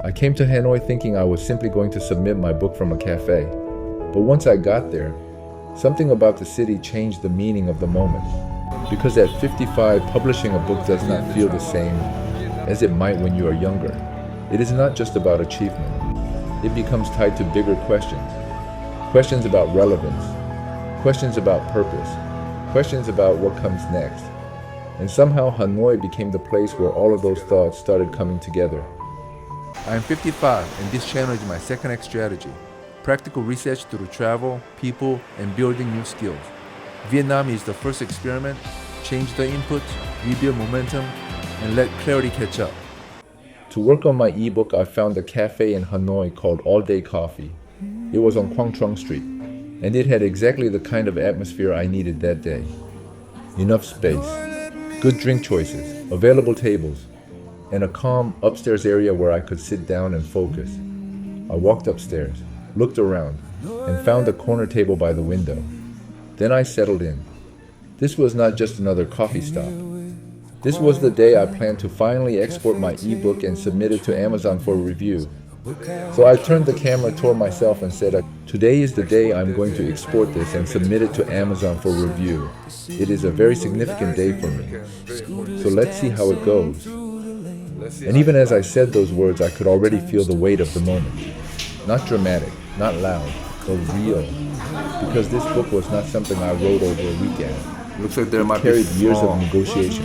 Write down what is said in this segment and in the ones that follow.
I came to Hanoi thinking I was simply going to submit my book from a cafe. But once I got there, something about the city changed the meaning of the moment. Because at 55, publishing a book does not feel the same as it might when you are younger. It is not just about achievement. It becomes tied to bigger questions. Questions about relevance, questions about purpose, questions about what comes next. And somehow Hanoi became the place where all of those thoughts started coming together. I am 55 and this channel is my second X strategy. Practical research through travel, people, and building new skills. Vietnam is the first experiment. Change the input, rebuild momentum, and let clarity catch up. To work on my ebook, I found a cafe in Hanoi called All Day Coffee. It was on Quang Trung Street, and it had exactly the kind of atmosphere I needed that day. Enough space, good drink choices, available tables, and a calm upstairs area where I could sit down and focus. I walked upstairs, looked around, and found a corner table by the window. Then I settled in. This was not just another coffee stop. This was the day I planned to finally export my ebook and submit it to Amazon for review. So I turned the camera toward myself and said, today is the day I'm going to export this and submit it to Amazon for review. It is a very significant day for me. So let's see how it goes. And even as I said those words, I could already feel the weight of the moment. Not dramatic, not loud, but real. Because this book was not something I wrote over a weekend. Looks like there might be carried years of negotiation,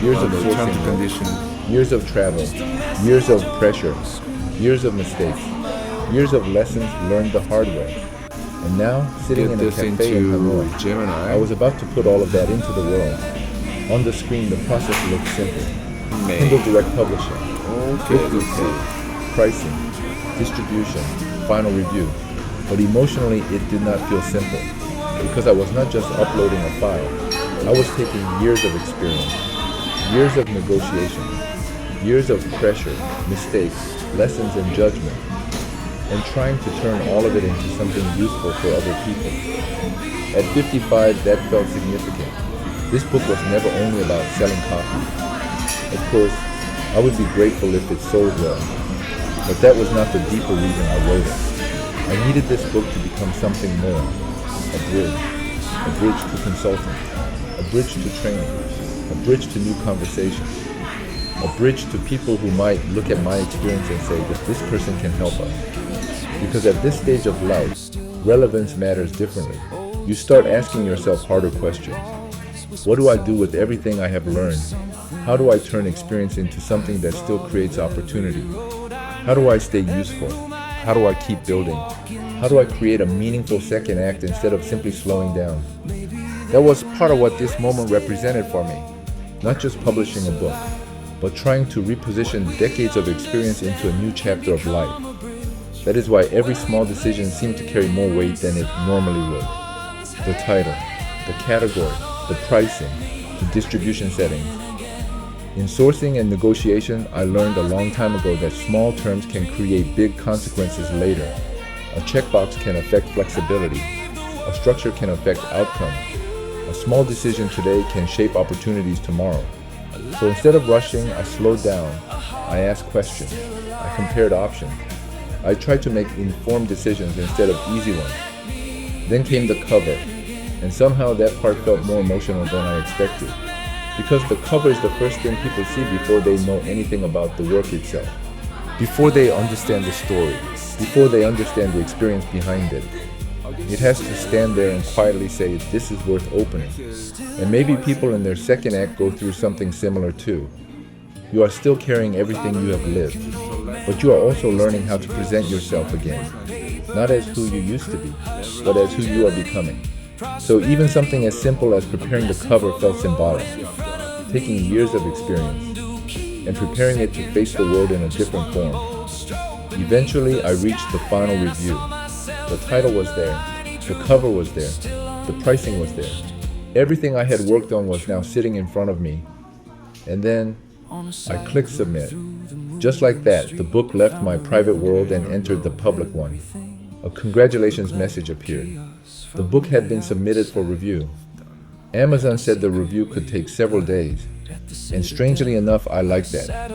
years of the terms and conditions, years of travel, years of pressure, years of mistakes, years of lessons learned the hard way. And now, sitting in a cafe in Hanoi, Gemini. I was about to put all of that into the world. On the screen, the process looked simple. Kindle Direct Publishing, pricing, distribution, final review. But emotionally, it did not feel simple. Because I was not just uploading a file. I was taking years of experience, years of negotiation, years of pressure, mistakes, lessons and judgment, and trying to turn all of it into something useful for other people. At 55, that felt significant. This book was never only about selling coffee. Of course, I would be grateful if it sold well, but that was not the deeper reason I wrote it. I needed this book to become something more. A bridge to consulting, a bridge to training, a bridge to new conversations, a bridge to people who might look at my experience and say that this person can help us. Because at this stage of life, relevance matters differently. You start asking yourself harder questions. What do I do with everything I have learned? How do I turn experience into something that still creates opportunity? How do I stay useful? How do I keep building? How do I create a meaningful second act instead of simply slowing down? That was part of what this moment represented for me. Not just publishing a book, but trying to reposition decades of experience into a new chapter of life. That is why every small decision seemed to carry more weight than it normally would. The title, the category, the pricing, the distribution settings. In sourcing and negotiation, I learned a long time ago that small terms can create big consequences later. A checkbox can affect flexibility. A structure can affect outcome. A small decision today can shape opportunities tomorrow. So instead of rushing, I slowed down. I asked questions. I compared options. I tried to make informed decisions instead of easy ones. Then came the cover, and somehow that part felt more emotional than I expected. Because the cover is the first thing people see before they know anything about the work itself. Before they understand the story. Before they understand the experience behind it. It has to stand there and quietly say, this is worth opening. And maybe people in their second act go through something similar too. You are still carrying everything you have lived, but you are also learning how to present yourself again. Not as who you used to be, but as who you are becoming. So even something as simple as preparing the cover felt symbolic. Taking years of experience and preparing it to face the world in a different form. Eventually, I reached the final review. The title was there, the cover was there, the pricing was there. Everything I had worked on was now sitting in front of me. And then I clicked submit. Just like that, the book left my private world and entered the public one. A congratulations message appeared. The book had been submitted for review. Amazon said the review could take several days. And strangely enough, I liked that.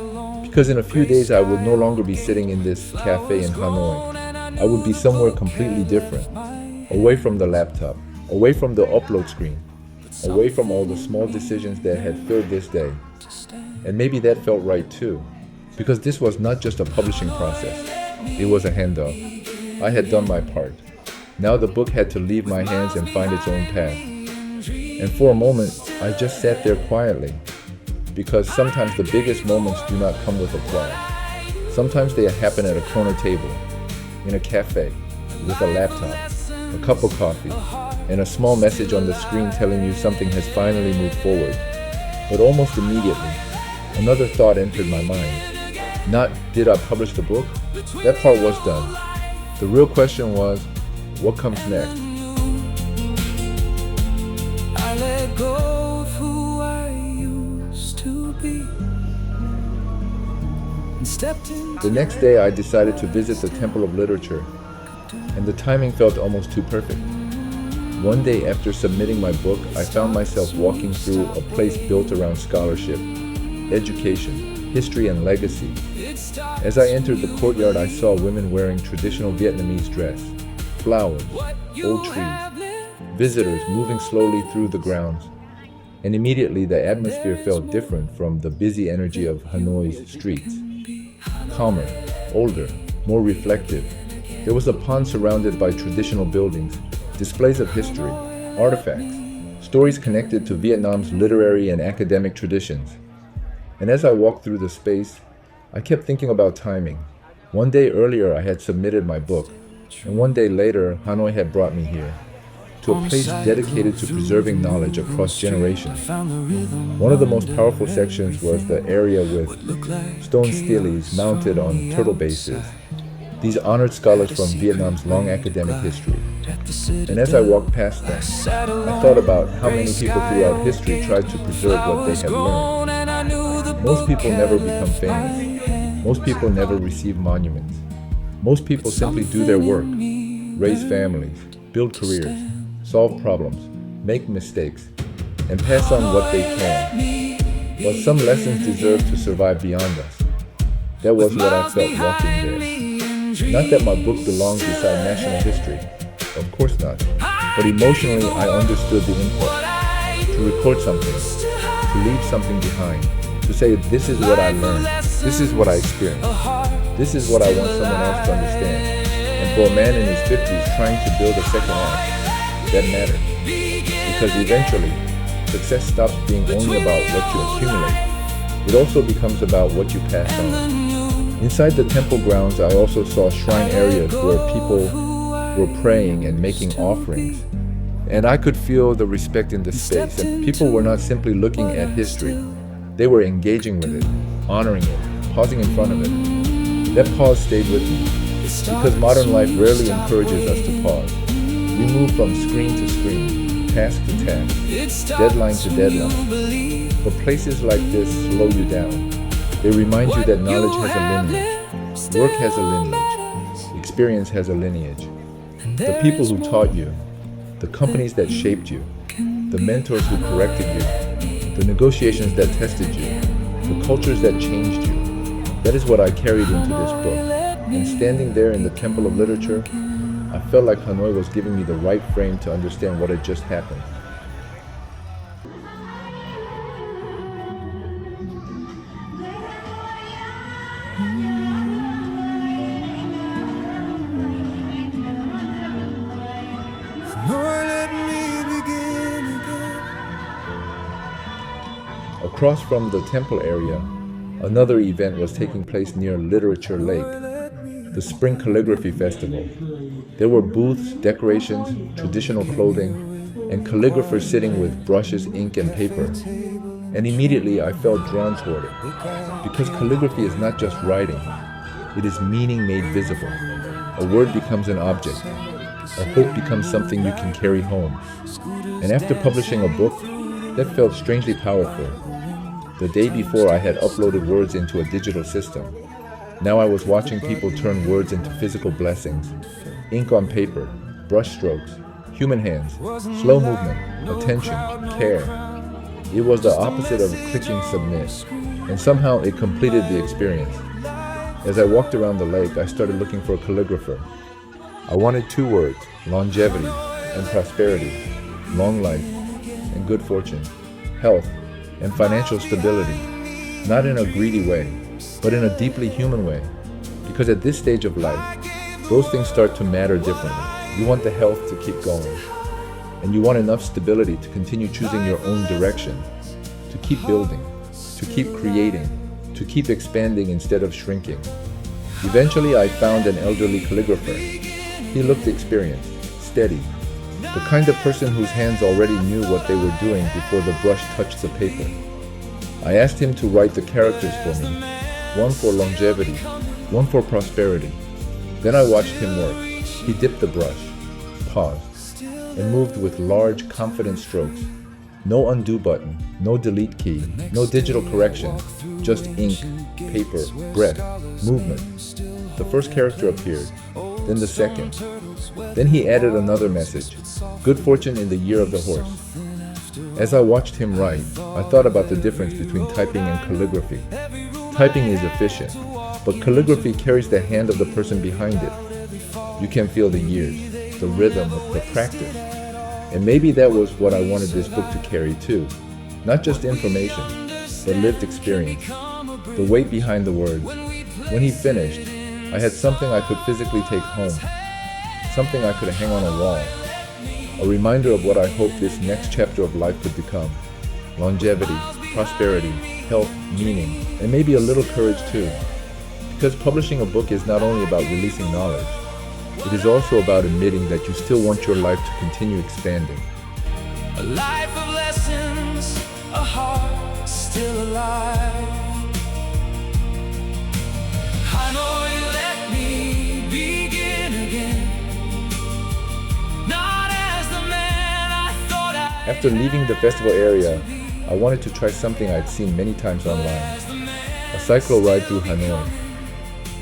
Because in a few days I would no longer be sitting in this cafe in Hanoi. I would be somewhere completely different, away from the laptop, away from the upload screen, away from all the small decisions that had filled this day. And maybe that felt right too, because this was not just a publishing process, it was a handoff. I had done my part. Now the book had to leave my hands and find its own path. And for a moment, I just sat there quietly, because sometimes the biggest moments do not come with applause. Sometimes they happen at a corner table, in a cafe, with a laptop, a cup of coffee, and a small message on the screen telling you something has finally moved forward. But almost immediately, another thought entered my mind. Not, did I publish the book? That part was done. The real question was, what comes next? I let go of who I used to be and stepped into The next day I decided to visit the Temple of Literature, and the timing felt almost too perfect. One day after submitting my book, I found myself walking through a place built around scholarship, education, history, and legacy. As I entered the courtyard, I saw women wearing traditional Vietnamese dress, flowers, old trees, visitors moving slowly through the grounds. And immediately the atmosphere felt different from the busy energy of Hanoi's streets. Calmer, older, more reflective. There was a pond surrounded by traditional buildings, displays of history, artifacts, stories connected to Vietnam's literary and academic traditions. And as I walked through the space, I kept thinking about timing. One day earlier I had submitted my book, and one day later Hanoi had brought me here, to a place dedicated to preserving knowledge across generations. One of the most powerful sections was the area with stone steles mounted on turtle bases. These honored scholars from Vietnam's long academic history. And as I walked past them, I thought about how many people throughout history tried to preserve what they had learned. Most people never become famous. Most people never receive monuments. Most people simply do their work, raise families, build careers, solve problems, make mistakes, and pass on what they can. But some lessons deserve to survive beyond us. That was what I felt walking there. Not that my book belonged beside national history, of course not, but emotionally I understood the import. To record something, to leave something behind, to say this is what I learned, this is what I experienced, this is what I want someone else to understand. And for a man in his 50s trying to build a second act, that mattered. Because eventually, success stops being only about what you accumulate. It also becomes about what you pass on. Inside the temple grounds, I also saw shrine areas where people were praying and making offerings. And I could feel the respect in the space. And people were not simply looking at history. They were engaging with it, honoring it, pausing in front of it. That pause stayed with me. Because modern life rarely encourages us to pause. We move from screen to screen, task to task, deadline to deadline. But places like this slow you down. They remind you that knowledge has a lineage, work has a lineage, experience has a lineage. The people who taught you, the companies that shaped you, the mentors who corrected you, the negotiations that tested you, the cultures that changed you. That is what I carried into this book. And standing there in the Temple of Literature, I felt like Hanoi was giving me the right frame to understand what had just happened. Across from the temple area, another event was taking place near Literature Lake, the Spring Calligraphy Festival. There were booths, decorations, traditional clothing, and calligraphers sitting with brushes, ink, and paper. And immediately I felt drawn toward it, because calligraphy is not just writing, it is meaning made visible. A word becomes an object. A hope becomes something you can carry home. And after publishing a book, that felt strangely powerful. The day before, I had uploaded words into a digital system. Now I was watching people turn words into physical blessings. Ink on paper, brush strokes, human hands, slow movement, attention, care. It was the opposite of clicking submit, and somehow it completed the experience. As I walked around the lake, I started looking for a calligrapher. I wanted two words, longevity and prosperity, long life and good fortune, health and financial stability, not in a greedy way, but in a deeply human way. Because at this stage of life, those things start to matter differently. You want the health to keep going, and you want enough stability to continue choosing your own direction, to keep building, to keep creating, to keep expanding instead of shrinking. Eventually, I found an elderly calligrapher. He looked experienced, steady, the kind of person whose hands already knew what they were doing before the brush touched the paper. I asked him to write the characters for me, one for longevity, one for prosperity. Then I watched him work. He dipped the brush, paused, and moved with large, confident strokes. No undo button, no delete key, no digital correction, just ink, paper, breath, movement. The first character appeared, then the second. Then he added another message, good fortune in the year of the horse. As I watched him write, I thought about the difference between typing and calligraphy. Typing is efficient, but calligraphy carries the hand of the person behind it. You can feel the years, the rhythm, the practice. And maybe that was what I wanted this book to carry too. Not just information, but lived experience. The weight behind the words. When he finished, I had something I could physically take home. Something I could hang on a wall. A reminder of what I hoped this next chapter of life could become. Longevity, prosperity, health, meaning, and maybe a little courage too. Because publishing a book is not only about releasing knowledge, it is also about admitting that you still want your life to continue expanding. A life of lessons, a heart still alive. Hanoi, let me begin again. Not as the man I thought I After leaving the festival area, I wanted to try something I'd seen many times online. A cycle ride through Hanoi.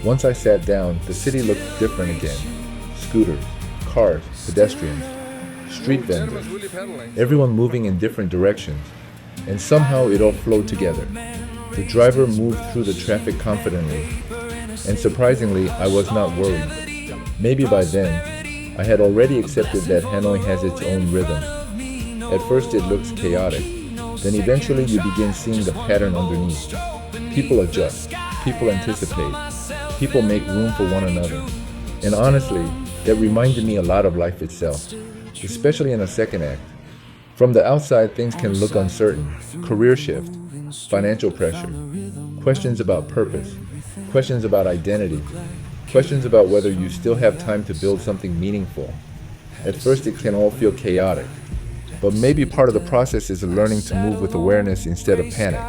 Once I sat down, the city looked different again. Scooters, cars, pedestrians, street vendors, everyone moving in different directions, and somehow it all flowed together. The driver moved through the traffic confidently, and surprisingly, I was not worried. Maybe by then, I had already accepted that Hanoi has its own rhythm. At first it looks chaotic, then eventually you begin seeing the pattern underneath. People adjust, people anticipate, people make room for one another. And honestly, that reminded me a lot of life itself, especially in a second act. From the outside, things can look uncertain. Career shift, financial pressure, questions about purpose, questions about identity, questions about whether you still have time to build something meaningful. At first, it can all feel chaotic, but maybe part of the process is learning to move with awareness instead of panic.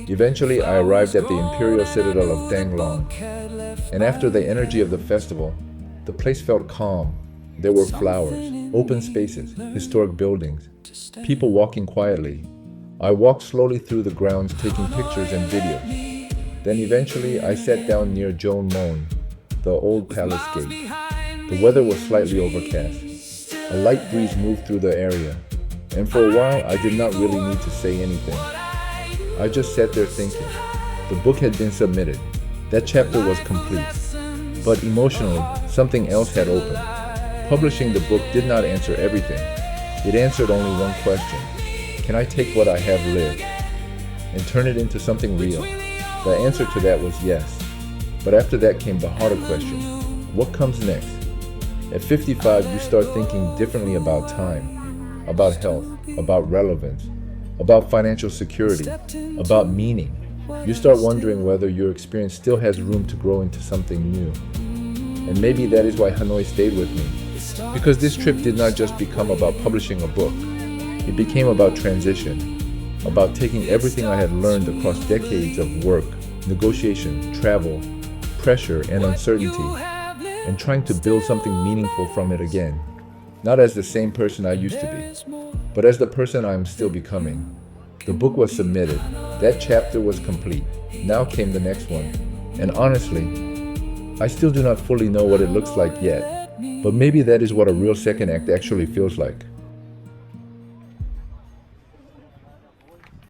Eventually, I arrived at the imperial citadel of Danglong, and after the energy of the festival, the place felt calm. There were flowers, open spaces, historic buildings, people walking quietly. I walked slowly through the grounds taking pictures and videos. Then eventually I sat down near Joan Mon, the old palace gate. The weather was slightly overcast. A light breeze moved through the area, and for a while I did not really need to say anything. I just sat there thinking. The book had been submitted. That chapter was complete. But emotionally, something else had opened. Publishing the book did not answer everything. It answered only one question. Can I take what I have lived and turn it into something real? The answer to that was yes. But after that came the harder question. What comes next? At 55, you start thinking differently about time, about health, about relevance, about financial security, about meaning. You start wondering whether your experience still has room to grow into something new. And maybe that is why Hanoi stayed with me. Because this trip did not just become about publishing a book. It became about transition, about taking everything I had learned across decades of work, negotiation, travel, pressure, and uncertainty, and trying to build something meaningful from it again. Not as the same person I used to be, but as the person I am still becoming. The book was submitted. That chapter was complete. Now came the next one. And honestly, I still do not fully know what it looks like yet, but maybe that is what a real second act actually feels like.